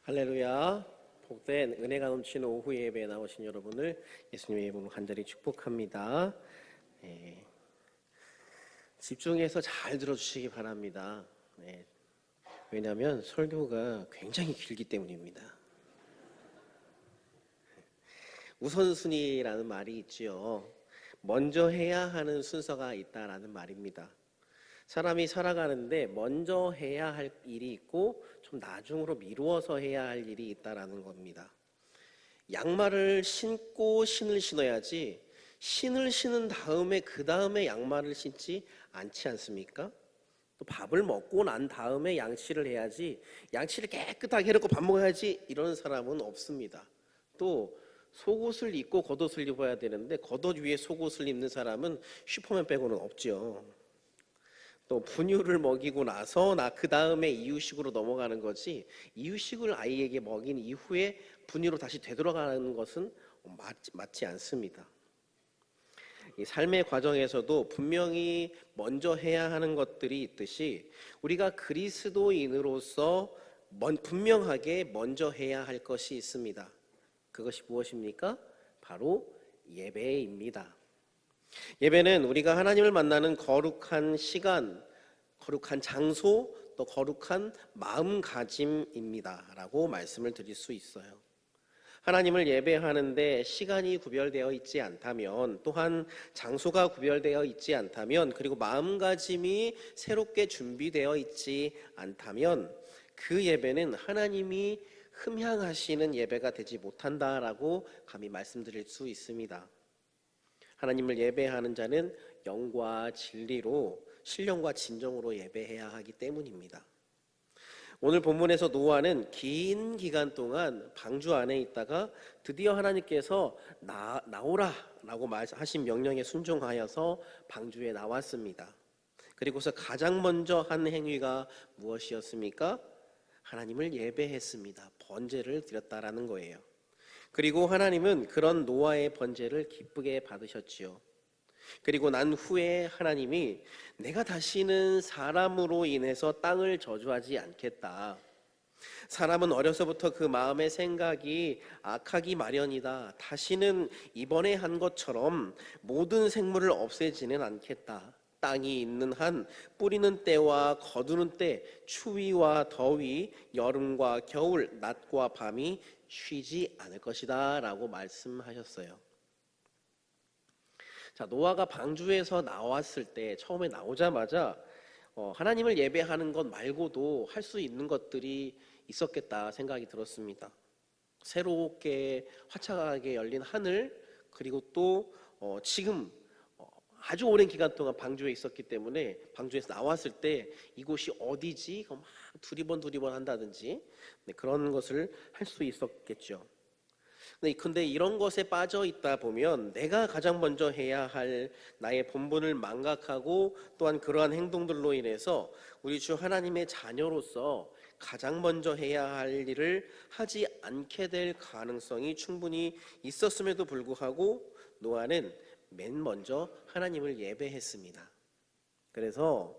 할렐루야. 복된 은혜가 넘치는 오후 예배에 나오신 여러분을 예수님의 이름으로 간절히 축복합니다. 집중해서 잘 들어주시기 바랍니다. 왜냐하면 설교가 굉장히 길기 때문입니다. 우선순위라는 말이 있지요. 먼저 해야 하는 순서가 있다라는 말입니다. 사람이 살아가는데 먼저 해야 할 일이 있고 좀 나중으로 미루어서 해야 할 일이 있다라는 겁니다. 양말을 신고 신을 신어야지 신을 신은 다음에 그 다음에 양말을 신지 않지 않습니까? 또 밥을 먹고 난 다음에 양치를 해야지 양치를 깨끗하게 해놓고 밥 먹어야지 이런 사람은 없습니다. 또 속옷을 입고 겉옷을 입어야 되는데 겉옷 위에 속옷을 입는 사람은 슈퍼맨 빼고는 없죠. 또 분유를 먹이고 나서 그 다음에 이유식으로 넘어가는 거지 이유식을 아이에게 먹인 이후에 분유로 다시 되돌아가는 것은 맞지 않습니다. 이 삶의 과정에서도 분명히 먼저 해야 하는 것들이 있듯이 우리가 그리스도인으로서 분명하게 먼저 해야 할 것이 있습니다. 그것이 무엇입니까? 바로 예배입니다. 예배는 우리가 하나님을 만나는 거룩한 시간, 거룩한 장소, 또 거룩한 마음가짐입니다 라고 말씀을 드릴 수 있어요. 하나님을 예배하는데 시간이 구별되어 있지 않다면, 또한 장소가 구별되어 있지 않다면, 그리고 마음가짐이 새롭게 준비되어 있지 않다면 그 예배는 하나님이 흠향하시는 예배가 되지 못한다라고 감히 말씀드릴 수 있습니다. 하나님을 예배하는 자는 영과 진리로 신령과 진정으로 예배해야 하기 때문입니다. 오늘 본문에서 노아는 긴 기간 동안 방주 안에 있다가 드디어 하나님께서 나오라 라고 하신 명령에 순종하여서 방주에 나왔습니다. 그리고서 가장 먼저 한 행위가 무엇이었습니까? 하나님을 예배했습니다. 번제를 드렸다라는 거예요. 그리고 하나님은 그런 노아의 번제를 기쁘게 받으셨지요. 그리고 난 후에 하나님이 내가 다시는 사람으로 인해서 땅을 저주하지 않겠다. 사람은 어려서부터 그 마음의 생각이 악하기 마련이다. 다시는 이번에 한 것처럼 모든 생물을 없애지는 않겠다. 땅이 있는 한 뿌리는 때와 거두는 때, 추위와 더위, 여름과 겨울, 낮과 밤이 쉬지 않을 것이다 라고 말씀하셨어요. 자, 노아가 방주에서 나왔을 때 처음에 나오자마자 하나님을 예배하는 것 말고도 할 수 있는 것들이 있었겠다 생각이 들었습니다. 새롭게 화창하게 열린 하늘, 그리고 또 지금 아주 오랜 기간 동안 방주에 있었기 때문에 방주에서 나왔을 때 이곳이 어디지? 막 두리번 한다든지 그런 것을 할 수 있었겠죠. 근데 이런 것에 빠져 있다 보면 내가 가장 먼저 해야 할 나의 본분을 망각하고 또한 그러한 행동들로 인해서 우리 주 하나님의 자녀로서 가장 먼저 해야 할 일을 하지 않게 될 가능성이 충분히 있었음에도 불구하고 노아는 맨 먼저 하나님을 예배했습니다. 그래서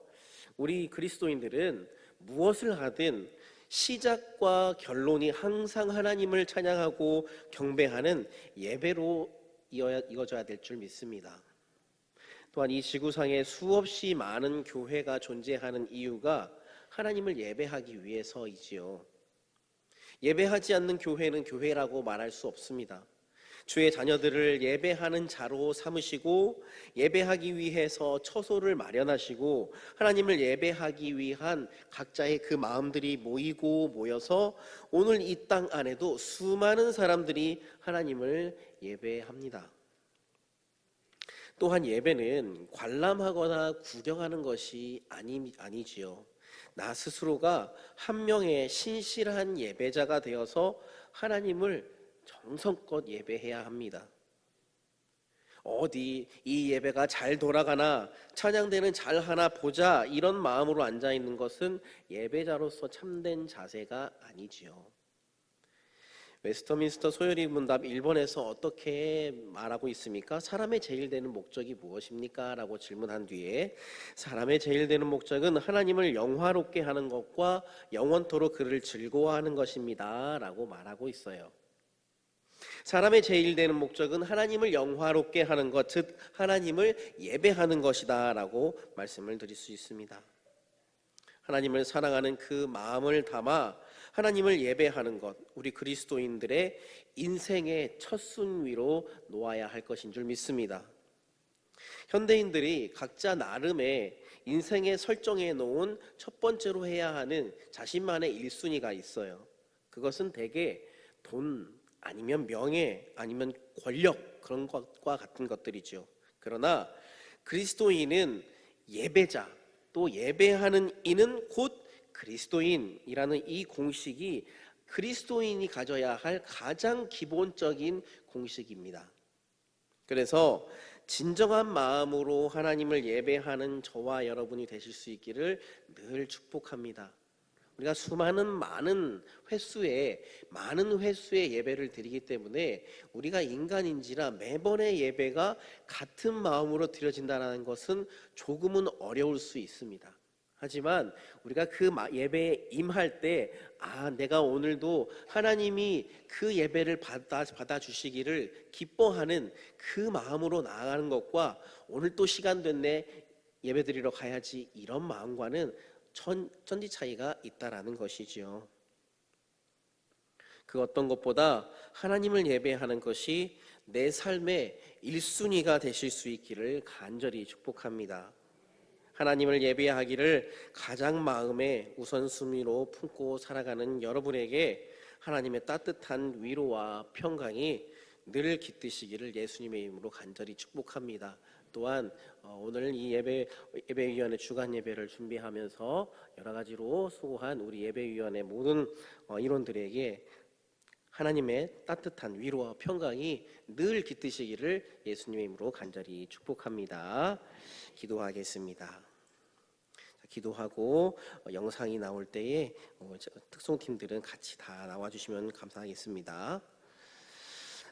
우리 그리스도인들은 무엇을 하든 시작과 결론이 항상 하나님을 찬양하고 경배하는 예배로 이어져야 될 줄 믿습니다. 또한 이 지구상에 수없이 많은 교회가 존재하는 이유가 하나님을 예배하기 위해서이지요. 예배하지 않는 교회는 교회라고 말할 수 없습니다. 주의 자녀들을 예배하는 자로 삼으시고 예배하기 위해서 처소를 마련하시고 하나님을 예배하기 위한 각자의 그 마음들이 모여서 오늘 이 땅 안에도 수많은 사람들이 하나님을 예배합니다. 또한 예배는 관람하거나 구경하는 것이 아니지요. 나 스스로가 한 명의 신실한 예배자가 되어서 하나님을 정성껏 예배해야 합니다. 어디 이 예배가 잘 돌아가나 찬양대는 잘하나 보자 이런 마음으로 앉아있는 것은 예배자로서 참된 자세가 아니지요. 웨스터민스터 소요리 문답 1번에서 어떻게 말하고 있습니까? 사람의 제일 되는 목적이 무엇입니까? 라고 질문한 뒤에 사람의 제일 되는 목적은 하나님을 영화롭게 하는 것과 영원토록 그를 즐거워하는 것입니다. 라고 말하고 있어요. 사람의 제일 되는 목적은 하나님을 영화롭게 하는 것, 즉 하나님을 예배하는 것이다 라고 말씀을 드릴 수 있습니다. 하나님을 사랑하는 그 마음을 담아 하나님을 예배하는 것, 우리 그리스도인들의 인생의 첫 순위로 놓아야 할 것인 줄 믿습니다. 현대인들이 각자 나름의 인생에 설정해 놓은 첫 번째로 해야 하는 자신만의 1순위가 있어요. 그것은 대개 돈, 아니면 명예, 아니면 권력, 그런 것과 같은 것들이죠. 그러나 그리스도인은 예배자, 또 예배하는 이는 곧 그리스도인이라는 이 공식이 그리스도인이 가져야 할 가장 기본적인 공식입니다. 그래서 진정한 마음으로 하나님을 예배하는 저와 여러분이 되실 수 있기를 늘 축복합니다. 우리가 많은 횟수의 예배를 드리기 때문에 우리가 인간인지라 매번의 예배가 같은 마음으로 드려진다는 것은 조금은 어려울 수 있습니다. 하지만 우리가 그 예배에 임할 때 내가 오늘도 하나님이 그 예배를 받아주시기를 기뻐하는 그 마음으로 나아가는 것과 오늘 또 시간 됐네 예배드리러 가야지 이런 마음과는 천지 차이가 있다라는 것이지요. 그 어떤 것보다 하나님을 예배하는 것이 내 삶의 1순위가 되실 수 있기를 간절히 축복합니다. 하나님을 예배하기를 가장 마음의 우선순위로 품고 살아가는 여러분에게 하나님의 따뜻한 위로와 평강이 늘 깃드시기를 예수님의 이름으로 간절히 축복합니다. 또한 오늘 이 예배위원회 주간 예배를 준비하면서 여러 가지로 수고한 우리 예배위원회 모든 인원들에게 하나님의 따뜻한 위로와 평강이 늘 깃드시기를 예수님의 이름으로 간절히 축복합니다. 기도하겠습니다. 기도하고 영상이 나올 때에 특송팀들은 같이 다 나와주시면 감사하겠습니다.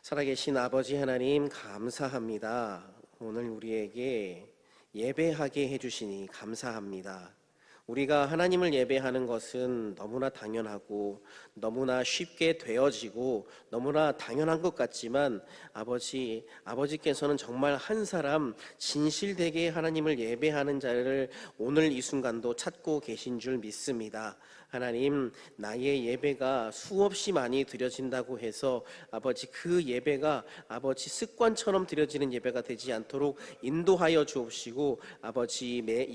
살아계신 아버지 하나님 감사합니다. 오늘 우리에게 예배하게 해주시니 감사합니다. 우리가 하나님을 예배하는 것은 너무나 당연하고 너무나 쉽게 되어지고 너무나 당연한 것 같지만 아버지께서는 정말 한 사람 진실되게 하나님을 예배하는 자를 오늘 이 순간도 찾고 계신 줄 믿습니다. 하나님, 나의 예배가 수없이 많이 드려진다고 해서 그 예배가 습관처럼 드려지는 예배가 되지 않도록 인도하여 주옵시고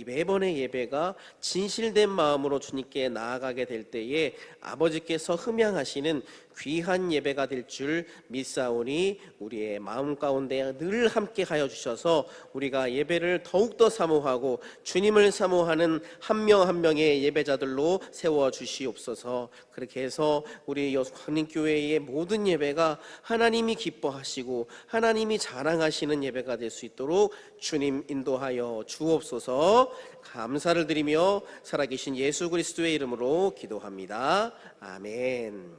매번의 예배가 진실된 마음으로 주님께 나아가게 될 때에 아버지께서 흠양하시는 귀한 예배가 될 줄 믿사오니 우리의 마음 가운데 늘 함께 하여 주셔서 우리가 예배를 더욱더 사모하고 주님을 사모하는 한 명 한 명의 예배자들로 세워 주시옵소서. 그렇게 해서 우리 광림교회의 모든 예배가 하나님이 기뻐하시고 하나님이 자랑하시는 예배가 될 수 있도록 주님 인도하여 주옵소서. 감사를 드리며 살아계신 예수 그리스도의 이름으로 기도합니다. 아멘.